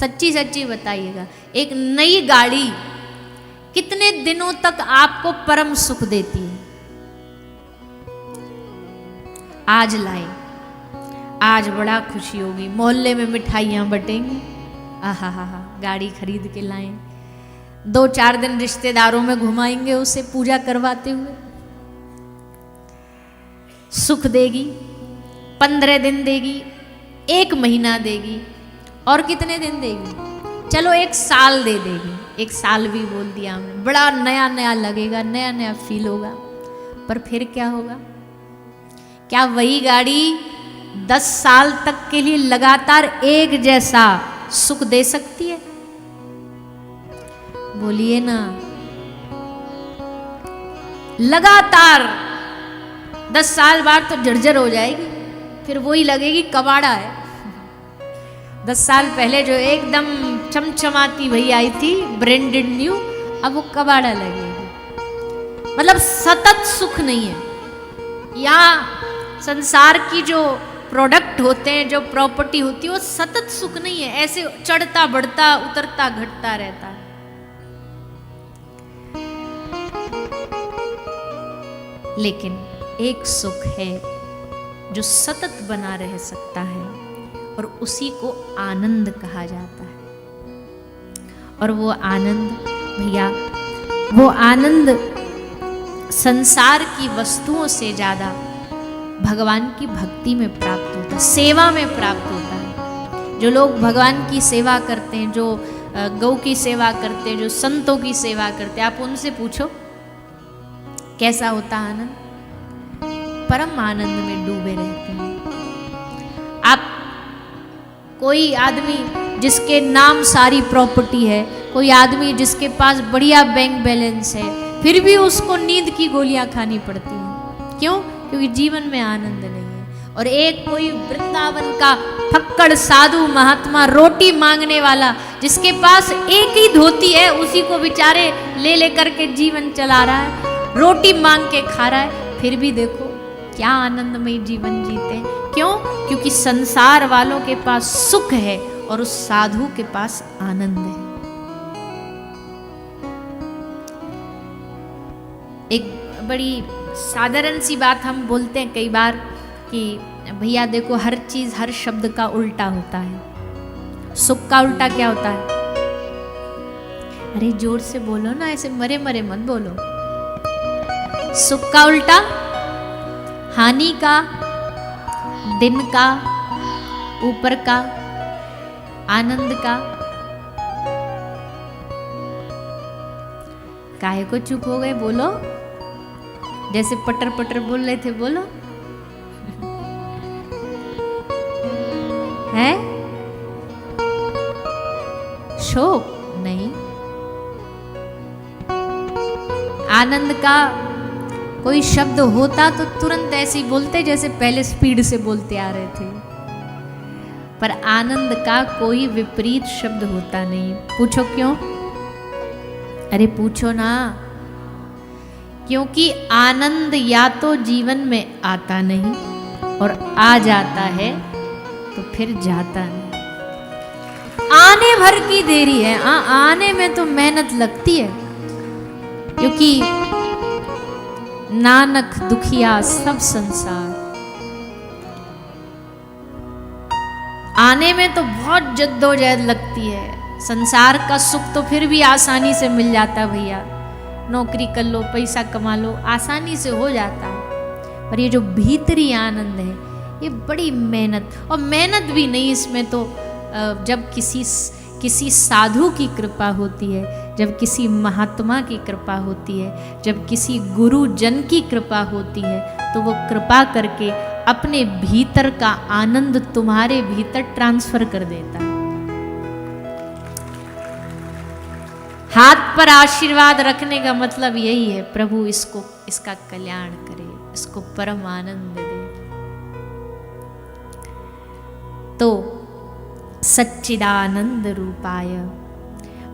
सच्ची सच्ची बताइएगा, एक नई गाड़ी कितने दिनों तक आपको परम सुख देती है? आज लाए, आज बड़ा खुशी होगी, मोहल्ले में मिठाइयाँ बटेंगी, आहा हा हा, गाड़ी खरीद के लाएं, 2-4 दिन रिश्तेदारों में घुमाएंगे उसे पूजा करवाते हुए, सुख देगी, 15 दिन देगी, 1 महीना देगी, और कितने दिन देगी? चलो 1 साल दे देगी, 1 साल भी बोल दिया हमने, बड़ा नया नया लगेगा, नया नया फील होगा, पर फिर क्या होगा? क्या वही गाड़ी 10 साल तक के लिए लगातार एक जैसा सुख दे सकती है? बोलिए ना। लगातार 10 साल बाद तो जर्जर हो जाएगी, फिर वही लगेगी कबाड़ा है। 10 साल पहले जो एकदम चमचमाती भई आई थी, ब्रांडेड न्यू, अब वो कबाड़ा लगेगी। मतलब सतत सुख नहीं है। यहाँ संसार की जो प्रोडक्ट होते हैं, जो प्रॉपर्टी होती है, वो सतत सुख नहीं है, ऐसे चढ़ता बढ़ता उतरता घटता रहता है। लेकिन एक सुख है जो सतत बना रह सकता है, और उसी को आनंद कहा जाता है। और वो आनंद भैया, वो आनंद संसार की वस्तुओं से ज्यादा भगवान की भक्ति में प्राप्त होता है, सेवा में प्राप्त होता है। जो लोग भगवान की सेवा करते हैं, जो गौ की सेवा करते हैं, जो संतों की सेवा करते हैं, आप उनसे पूछो कैसा होता आनंद? परम आनंद में डूबे रहते हैं। आप कोई आदमी जिसके नाम सारी प्रॉपर्टी है, कोई आदमी जिसके पास बढ़िया बैंक बैलेंस है, फिर भी उसको नींद की गोलियां खानी पड़ती हैं। क्यों? क्योंकि जीवन में आनंद नहीं है। और एक कोई वृंदावन का फक्कड़ साधु महात्मा, रोटी मांगने वाला, जिसके पास एक ही धोती है, उसी को बेचारे ले लेकर के जीवन चला रहा है, रोटी मांग के खा रहा है, फिर भी देखो क्या आनंदमय जीवन जीते हैं। क्यों? क्योंकि संसार वालों के पास सुख है और उस साधु के पास आनंद है। एक बड़ी साधारण सी बात हम बोलते हैं कई बार कि भैया देखो, हर चीज, हर शब्द का उल्टा होता है। सुख का उल्टा क्या होता है? अरे जोर से बोलो ना, ऐसे मरे मरे मत बोलो। सुख का उल्टा हानि का, दिन का, ऊपर का, आनंद का। काहे को चुप हो गए? बोलो, जैसे पटर पटर बोल रहे थे, बोलो। है शोक नहीं। आनंद का कोई शब्द होता तो तुरंत ऐसे ही बोलते जैसे पहले स्पीड से बोलते आ रहे थे, पर आनंद का कोई विपरीत शब्द होता नहीं। पूछो क्यों? अरे पूछो ना। क्योंकि आनंद या तो जीवन में आता नहीं, और आ जाता है तो फिर जाता नहीं। आने भर की देरी है। आने में तो मेहनत लगती है, क्योंकि नानक दुखिया सब संसार, आने में तो बहुत जद्दोजहद लगती है। संसार का सुख तो फिर भी आसानी से मिल जाता है भैया, नौकरी कर लो, पैसा कमा लो, आसानी से हो जाता है। पर ये जो भीतरी आनंद है, ये बड़ी मेहनत, और मेहनत भी नहीं इसमें तो जब किसी साधु की कृपा होती है, जब किसी महात्मा की कृपा होती है, जब किसी गुरु जन की कृपा होती है, तो वो कृपा करके अपने भीतर का आनंद तुम्हारे भीतर ट्रांसफर कर देता है। हाथ पर आशीर्वाद रखने का मतलब यही है, प्रभु इसका कल्याण करे, इसको परम आनंद दे। तो सच्चिदानंद रूपाय,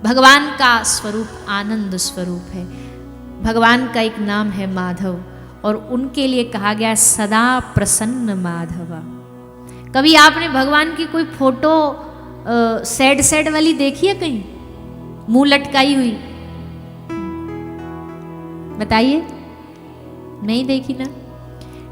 भगवान का स्वरूप आनंद स्वरूप है। भगवान का एक नाम है माधव, और उनके लिए कहा गया सदा प्रसन्न माधव। कभी आपने भगवान की कोई फोटो सैड सैड वाली देखी है कहीं, मुंह लटकाई हुई? बताइए, नहीं देखी ना।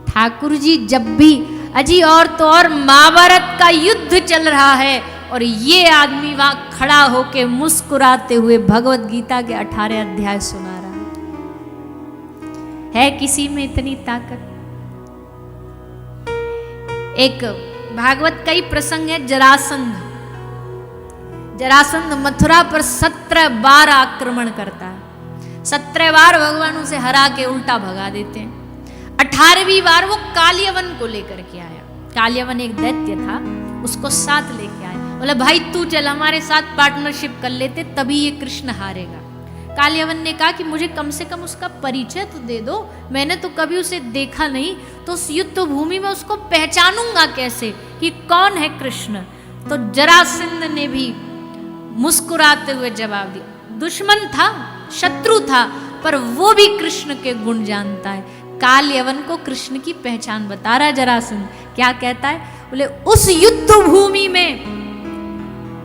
ठाकुर जी जब भी अजी और तो और महाभारत का युद्ध चल रहा है और ये आदमी वहां खड़ा होके मुस्कुराते हुए भगवत गीता के 18 अध्याय सुना रहा है किसी में इतनी ताकत? एक भागवत का ही प्रसंग है, जरासंध। जरासंध मथुरा पर 17 बार आक्रमण करता है। 17 बार भगवान उसे हरा के उल्टा भगा देते हैं। 18वीं बार वो कालियवन को लेकर के आया। कालियवन एक दैत्य था, उसको साथ लेके आया। बोला भाई तू चल हमारे साथ पार्टनरशिप कर लेते, तभी ये कृष्ण हारेगा। कालियवन ने कहा कि मुझे कम से कम उसका परिचय तो दे दो, मैंने तो कभी उसे देखा नहीं, तो उस युद्ध भूमि में उसको पहचानूंगा कैसे कि कौन है कृष्ण। तो जरासंध ने भी मुस्कुराते हुए जवाब दिया। दुश्मन था, शत्रु था, पर वो भी कृष्ण के गुण जानता है। कालियवन को कृष्ण की पहचान बता रहा है जरासंध। क्या कहता है? बोले उस युद्ध भूमि में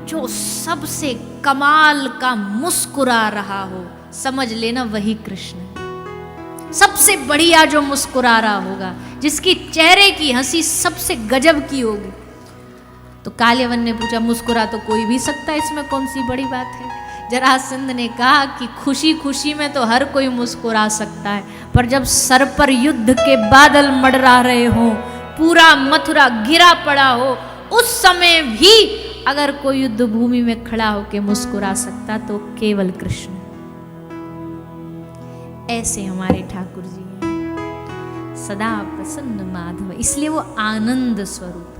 जो सबसे कमाल का मुस्कुरा रहा हो, समझ लेना वही कृष्ण है। सबसे बढ़िया जो मुस्कुरा रहा होगा, जिसकी चेहरे की हंसी सबसे गजब की होगी। तो कालियवन ने पूछा मुस्कुरा तो कोई भी सकता है, इसमें कौन सी बड़ी बात है? जरासंध ने कहा कि खुशी खुशी में तो हर कोई मुस्कुरा सकता है, पर जब सर पर युद्ध के बादल मंडरा रहे हो, पूरा मथुरा घिरा पड़ा हो, उस समय भी अगर कोई युद्ध भूमि में खड़ा होकर मुस्कुरा सकता तो केवल कृष्ण। ऐसे हमारे ठाकुर जी हैं, सदा प्रसन्न माधव, इसलिए वो आनंद स्वरूप।